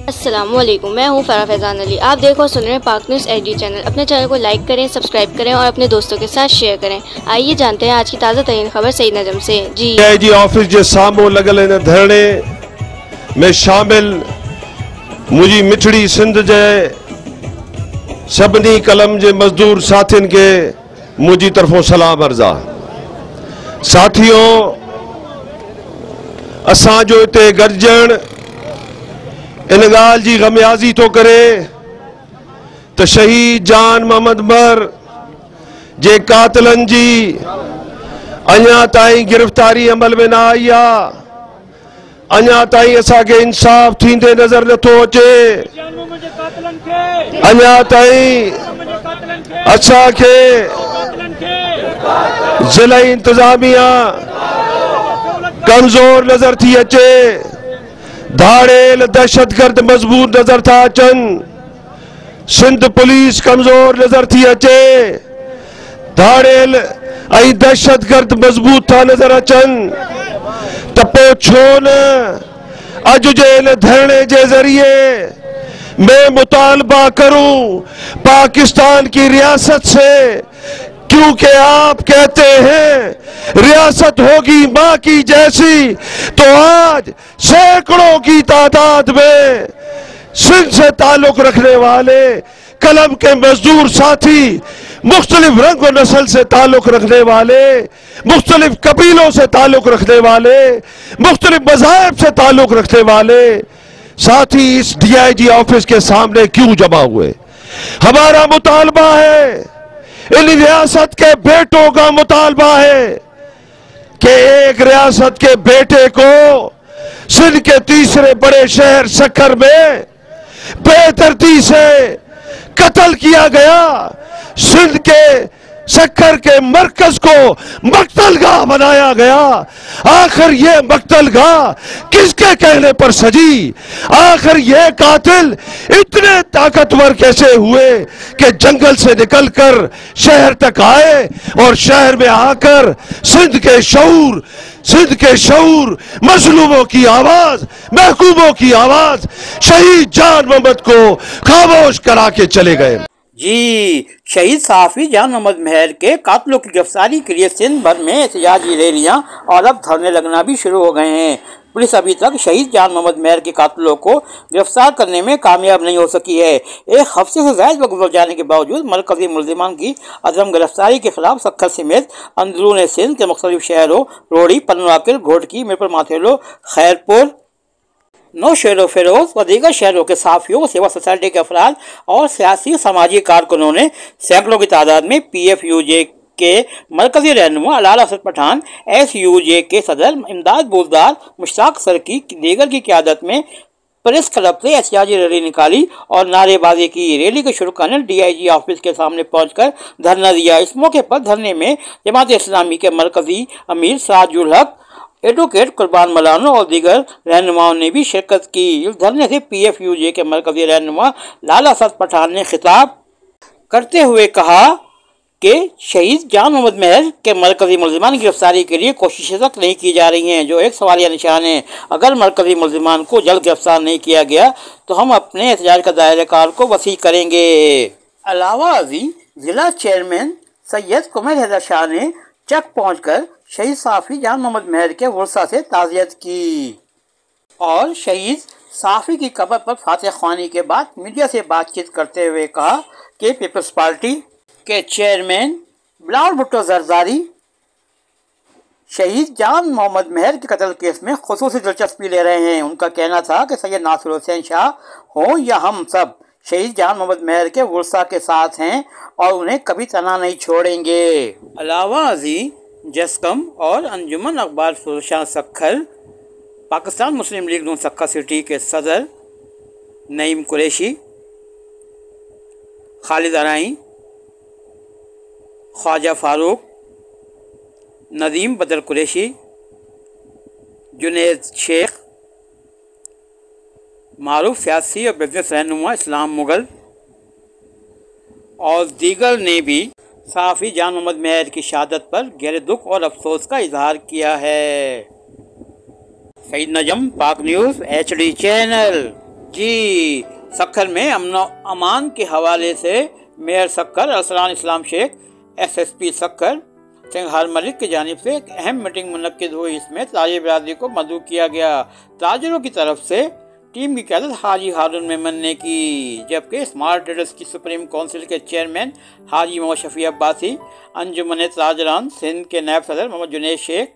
अस्सलामुअलैकुम, मैं हूँ फ़राह फैज़ान अली। आप देख और सुन रहे हैं पाक न्यूज़ एचडी चैनल। अपने चैनल को लाइक करें, सब्सक्राइब करें और अपने दोस्तों के साथ शेयर करें। आइए जानते हैं आज की ताज़ा तरीन खबर सईद नजम से। जी ऑफिस जे साम्हूं लॻल इन धरणे में शामिल मुझी मिठड़ी सिंध जे सभिनी कलम जे मजदूर साथियुनि के मुझी तरफों सलाम अर्ज़ा। साथियों, असांजो इते गॾिजण इन गाल जी गमियाज़ी तो करे तो शहीद जान मोहम्मद मर जे कातिलन जी अञा ताईं गिरफ्तारी अमल में ना आई आ। अञा ताईं असांखे इंसाफ थींदे नजर नथो अचे। अञा ताईं असांखे ज़िला इंतजामिया कमज़ोर नजर थी अचे। धाड़ेल दहशतगर्द मजबूत नजर था अचन। सिंध पुलिस कमजोर नजर थी अचे। धाड़ेल ऐं दहशतगर्द मजबूत था नजर अचन। त पोइ छो न अज जे इन धरणे जे जरिए मैं मुतालबा करूं पाकिस्तान की रियासत से, क्योंकि आप कहते हैं रियासत होगी मां की जैसी, तो आज सैकड़ों की तादाद में सिंध से ताल्लुक रखने वाले कलम के मजदूर साथी, मुख्तलिफ रंग और नस्ल से ताल्लुक रखने वाले, मुख्तलिफ कबीलों से ताल्लुक रखने वाले, मुख्तलिफ मज़ाहब से ताल्लुक रखने वाले साथी इस DIG ऑफिस के सामने क्यों जमा हुए? हमारा मुतालबा है, इन रियासत के बेटों का मुतालबा है कि एक रियासत के बेटे को सिंध के तीसरे बड़े शहर सक्खर में बेतरतीब से कत्ल किया गया। सिंध के सक्खर के मरकज को मक्तलगाह बनाया गया। आखिर ये मक्तलगाह किसके कहने पर सजी? आखिर ये कातिल इतने ताकतवर कैसे हुए कि जंगल से निकलकर शहर तक आए और शहर में आकर सिंध के शऊर मजलूमों की आवाज, महकूमों की आवाज, शहीद जान मोहम्मद को खामोश करा के चले गए। जी, शहीद सहाफ़ी जान मोहम्मद महर के कातलों की गिरफ्तारी के लिए सिंध भर में एहतजाजी रैलियां और अब धरने लगना भी शुरू हो गए हैं। पुलिस अभी तक शहीद जान मोहम्मद महर के कातलों को गिरफ्तार करने में कामयाब नहीं हो सकी है। एक हफ्ते से ज़ायद वक्त गुजर जाने के बावजूद मरकजी मुलजिमान की अदम गिरफ्तारी के खिलाफ सक्खर समेत अंदरून सिंध के मुख्तलिफ शहरों रोड़ी, पनवाकिल, घोटकी, मिरपुर माथेलो, खैरपुर, नौशहरों, फिरोज व दीगर शहरों के सहाफ़ियों, सेवा सोसाइटी के अफराद और सियासी समाजी कारकुनों ने सैकड़ों की तादाद में PFUJ के मरकजी रहनुमा अलाला असद पठान, SUJ के सदर इमदाद बोजदार, मुश्ताक सरकी दीगर की क़यादत में प्रेस क्लब से एहतजाजी रैली निकाली और नारेबाजी की। रैली के शुरू करने DIG ऑफिस के सामने पहुंचकर धरना दिया। इस मौके पर धरने में जमात इस्लामी के मरकजी अमीर साजुल हक, एडवोकेट कुर्बान मलानो और दीगर रहनुमाओं ने भी शिरकत की। इस धरने से PFUJ के मरकजी रहनुमा लाला असद पठान ने खिताब करते हुए कहा कि शहीद जान मोहम्मद महर के मरकजी मुलजिमान की गिरफ्तारी के लिए कोशिशें तक नहीं की जा रही हैं, जो एक सवालिया निशान है। अगर मरकजी मुलजिमान को जल्द गिरफ्तार नहीं किया गया तो हम अपने एहतजाज का दायरा कार को वसी करेंगे। अलावा अजी जिला चेयरमैन सैयद कुमैर हैदर शाह ने चक पहुंचकर शहीद सहाफ़ी जान मोहम्मद महर के वर्सा से ताज़ियत की और शहीद सहाफ़ी की कब्र पर फातिहा ख्वानी के बाद मीडिया से बातचीत करते हुए कहा कि पीपल्स पार्टी के चेयरमैन बिलावल भुट्टो जरदारी शहीद जान मोहम्मद महर के कत्ल केस में खुसूसी दिलचस्पी ले रहे हैं। उनका कहना था कि सैयद नासिर हुसैन शाह हों या हम सब शहीद जान मोहम्मद महर के वर्सा के साथ हैं और उन्हें कभी तना नहीं छोड़ेंगे। अलावा अजी जस्कम और अंजुमन अखबार फरोशां सक्खर, पाकिस्तान मुस्लिम लीग नून सक्खर सिटी के सदर नईम कुरैशी, खालिद अराई, ख्वाजा फारूक, नदीम बदर कुरैशी, जुनैद शेख, मारूफ सियासी और बिजनेस रहनुमा इस्लाम मुगल और दीगर ने भी सहाफ़ी जान मोहम्मद महर की शहादत पर गहरे दुख और अफसोस का इजहार किया है। सईद नजम, पाक न्यूज़ HD चैनल। जी, सक्खर में अमन अमान के हवाले से मेयर सक्खर अरसलान इस्लाम शेख SSP सक्खर सिंघार मलिक की जानिब से एक अहम मीटिंग मुनक्किद हुई। इसमें ताजिर बिरादरी को मदऊ किया गया। ताजिरों की तरफ से टीम की क़यादत हाजी हारून मेमन ने की, जबकि स्मार्ट ट्रेडर्स की सुप्रीम काउंसिल के चेयरमैन हाजी मोहम्मद शफी अब्बासी, अंजुमन ताजरान सिंध के नायब सदर मोहम्मद जुनैद शेख,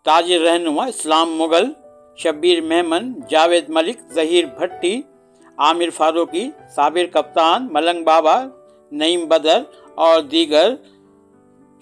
ताजिर रहनुमा इस्लाम मुगल, शब्बीर मेमन, जावेद मलिक, जहीर भट्टी, आमिर फारूकी, साबिर कप्तान, मलंग बाबा, नईम बदर और दीगर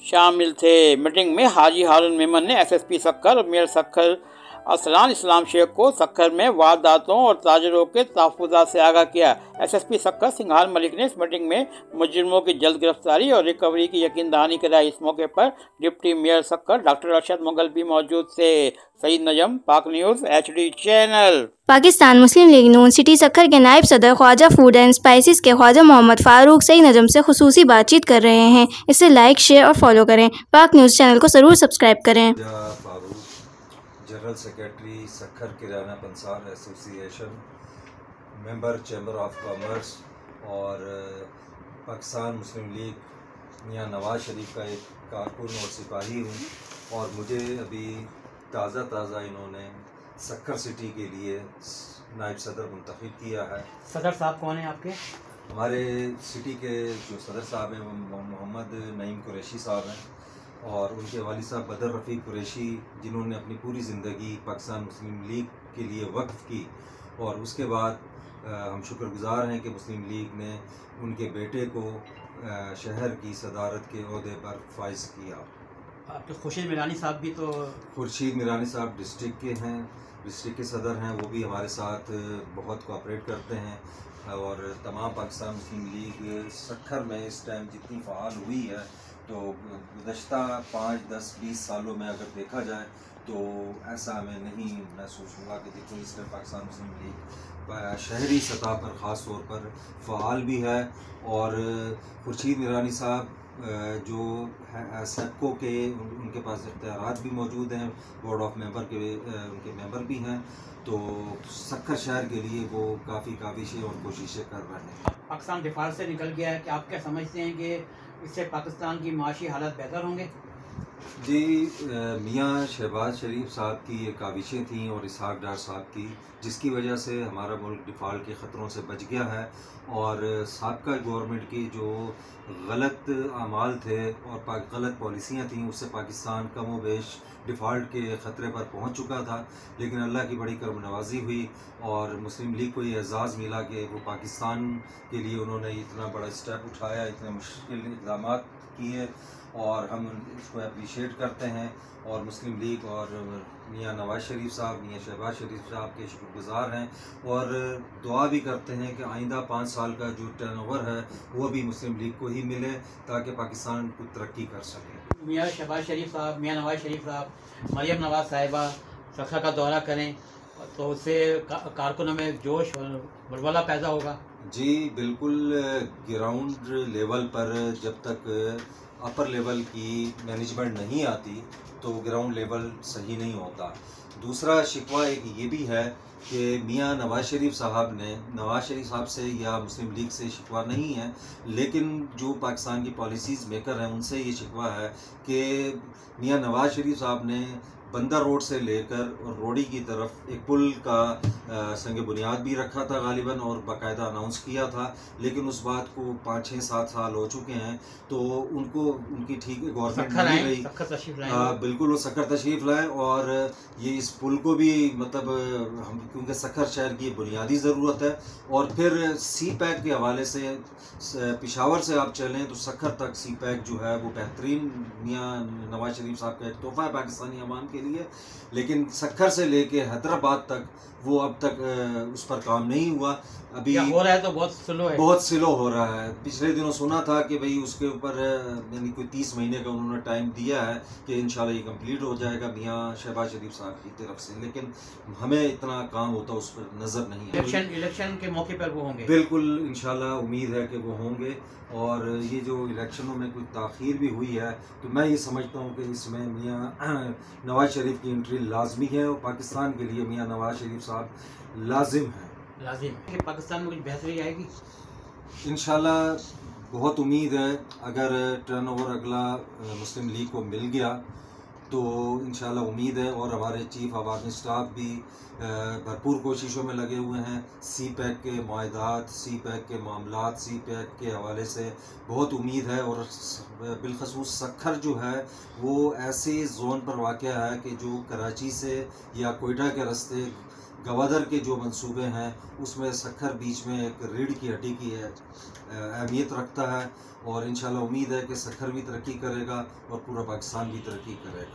शामिल थे। मीटिंग में हाजी हारून मेमन ने SSP सक्खर और मेयर सक्खर अरसलान इस्लाम शेख को सक्खर में वारदातों और ताजिरों के तहफ़्फ़ुज़ात से आगाह किया। SSP सक्खर सिंघार मलिक ने इस मीटिंग में मुजरिमों की जल्द गिरफ्तारी और रिकवरी की यकीन दहानी कराई। इस मौके पर deputy mayor Sukkur doctor Arshad Mughal भी मौजूद थे। सईद नजम, पाक news HD channel. Pakistan Muslim league नून सिटी सक्खर के नायब सदर ख्वाजा फूड एंड स्पाइसेस के ख्वाजा मोहम्मद फारूक सईद नजम से खुसूसी बातचीत कर रहे हैं। इसे लाइक, शेयर और फॉलो करें। पाक न्यूज़ चैनल को ज़रूर सब्सक्राइब करें। General secretary Sukkur Kirana Pansar association, member chamber of commerce और पाकिस्तान मुस्लिम लीग मियां नवाज शरीफ का एक कारकुन और सिपाही हूँ। और मुझे अभी ताज़ा इन्होंने सक्खर सिटी के लिए नायब सदर मुंतखब किया है। सदर साहब कौन है आपके? हमारे सिटी के जो सदर साहब हैं वो मोहम्मद नईम कुरैशी साहब हैं और उनके वालिद साहब बदर रफ़ीक कुरैशी, जिन्होंने अपनी पूरी ज़िंदगी पाकिस्तान मुस्लिम लीग के लिए वक्फ़ की। और उसके बाद हम शुक्रगुज़ार हैं कि मुस्लिम लीग ने उनके बेटे को शहर की सदारत के ओहदे पर फाइज किया। तो खुर्शीद मीरानी साहब भी तो खुर्शीद मीरानी साहब डिस्ट्रिक्ट के हैं, डिस्ट्रिक्ट के सदर हैं, वो भी हमारे साथ बहुत कोऑपरेट करते हैं। और तमाम पाकिस्तान मुस्लिम लीग सक्खर में इस टाइम जितनी फ़ाल हुई है तो गुज़श्ता 5, 10, 20 सालों में अगर देखा जाए तो ऐसा हमें नहीं महसूस हुआ कि देखो इस टाइम पाकिस्तान मुस्लिम लीग शहरी सतह पर ख़ास तौर पर फ़ाल भी है। और खुर्शीद मीरानी साहब जो सेपको के उनके पास इख्तियारात भी मौजूद हैं, बोर्ड ऑफ मेंबर के उनके मेंबर भी हैं, तो सक्खर शहर के लिए वो काफ़ी काविशें और कोशिशें कर रहे हैं। पाकिस्तान डिफाल्ट से निकल गया है, क्या आप क्या समझते हैं कि इससे पाकिस्तान की माशी हालत बेहतर होंगे? जी, मियाँ शहबाज शरीफ साहब की ये काविशें थीं और इसहाक डार साहब की, जिसकी वजह से हमारा मुल्क डिफ़ॉल्ट के ख़तरों से बच गया है। और साबका गवर्नमेंट की जो गलत अमाल थे और गलत पॉलिसियाँ थीं, उससे पाकिस्तान कम व बेश डिफ़ॉल्ट के ख़तरे पर पहुंच चुका था। लेकिन अल्लाह की बड़ी करम नवाजी हुई और मुस्लिम लीग को ये एज़ाज़ मिला कि वो पाकिस्तान के लिए उन्होंने इतना बड़ा स्टेप उठाया, इतने मुश्किल इक़दाम किए और हम इसको अप्रिशिएट करते हैं। और मुस्लिम लीग और मियाँ नवाज शरीफ साहब, मियाँ शहबाज शरीफ साहब के शुक्रगुज़ार हैं और दुआ भी करते हैं कि आइंदा 5 साल का जो टर्नओवर है वो भी मुस्लिम लीग को ही मिले ताकि पाकिस्तान को तरक्की कर सके। मियाँ शहबाज शरीफ साहब, मियाँ नवाज शरीफ साहब, मरियम नवाज साहिबा सक्खर का दौरा करें तो उससे कारकुनों में जोश और बलबला पैदा होगा। जी बिल्कुल, ग्राउंड लेवल पर जब तक अपर लेवल की मैनेजमेंट नहीं आती तो ग्राउंड लेवल सही नहीं होता। दूसरा शिकवा एक ये भी है कि मियाँ नवाज शरीफ साहब से या मुस्लिम लीग से शिकवा नहीं है, लेकिन जो पाकिस्तान की पॉलिसीज़ मेकर हैं उनसे ये शिकवा है कि मियाँ नवाज शरीफ साहब ने बंदर रोड से लेकर और रोडी की तरफ एक पुल का संग बुनियाद भी रखा था गालिबन और बाकायदा अनाउंस किया था, लेकिन उस बात को 5, 6, 7 साल हो चुके हैं तो उनको उनकी ठीक गवर्नमेंट नहीं रही। बिल्कुल वो सक्खर तशरीफ़ लाए और ये इस पुल को भी मतलब हम क्योंकि सक्खर शहर की बुनियादी ज़रूरत है। और फिर सी पैक के हवाले से पेशावर से आप चलें तो सक्खर तक सी पैक जो है वो बेहतरीन मियाँ नवाज शरीफ साहब का एक तोहफ़ा है पाकिस्तानी अवाम के लिए। लेकिन सक्खर से लेके हैदराबाद तक वो अब तक उस पर काम नहीं हुआ। अभी हो रहा है तो बहुत स्लो हो रहा है। पिछले दिनों सुना था कि भाई उसके ऊपर यानी कोई 30 महीने का उन्होंने टाइम दिया है कि इंशाल्लाह ये कंप्लीट हो जाएगा मियाँ शहबाज शरीफ साहब की तरफ से, लेकिन हमें इतना काम होता उस पर नज़र नहीं है। इलेक्शन के मौके पर वो होंगे, बिल्कुल इंशाल्लाह उम्मीद है कि वो होंगे। और ये जो इलेक्शनों में कुछ ताख़ीर भी हुई है तो मैं ये समझता हूँ कि इसमें मियाँ नवाज शरीफ की एंट्री लाजमी है और पाकिस्तान के लिए मियाँ नवाज शरीफ साहब लाजिम हैं। लाजिम कि पाकिस्तान में कुछ बेहतरी आएगी? इंशाल्लाह बहुत उम्मीद है। अगर टर्नओवर अगला मुस्लिम लीग को मिल गया तो इंशाल्लाह उम्मीद है, और हमारे चीफ अवामी स्टाफ भी भरपूर कोशिशों में लगे हुए हैं। सी पैक के मुआहदात, सी पैक के मामलात, सी पैक के हवाले से बहुत उम्मीद है। और बिलखसूस सक्खर जो है वो ऐसे जोन पर वाक़या है कि जो कराची से या कोयटा के रास्ते गवादर के जो मंसूबे हैं उसमें सक्खर बीच में एक रीढ़ की हड्डी की अहमियत रखता है। और इंशाल्लाह उम्मीद है कि सक्खर भी तरक्की करेगा और पूरा पाकिस्तान भी तरक्की करेगा।